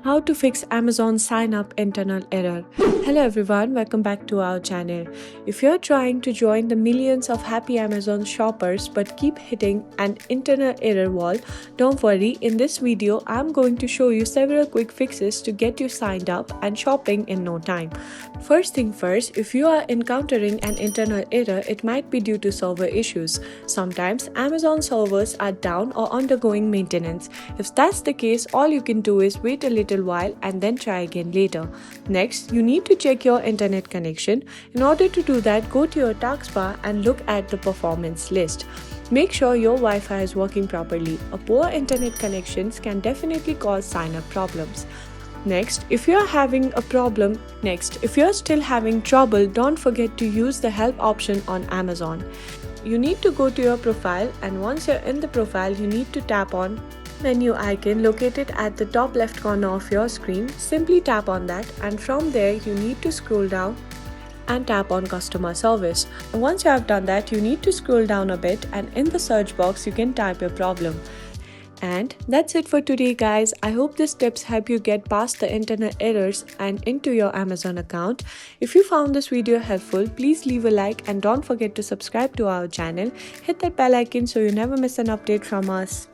How to fix Amazon sign up internal error. Hello everyone, welcome back to our channel. If you're trying to join the millions of happy Amazon shoppers but keep hitting an internal error wall, don't worry. In this video, I'm going to show you several quick fixes to get you signed up and shopping in no time. First thing first, if you are encountering an internal error, it might be due to server issues. Sometimes Amazon servers are down or undergoing maintenance. If that's the case, all you can do is wait a little while and then try again later. Next, you need to check your internet connection. In order to do that, go to your taskbar and look at the performance list. Make sure your Wi-Fi is working properly. A poor internet connections can definitely cause sign-up problems. Next, if you're still having trouble, don't forget to use the help option on Amazon. You need to go to your profile, and once you're in the profile, you need to tap on menu icon located at the top left corner of your screen. Simply tap on that, and from there you need to scroll down and tap on customer service. Once you have done that, you need to scroll down a bit, and in the search box you can type your problem. And that's it for today, guys. I hope these tips help you get past the internet errors and into your Amazon account. If you found this video helpful, please leave a like and don't forget to subscribe to our channel. Hit that bell icon so you never miss an update from us.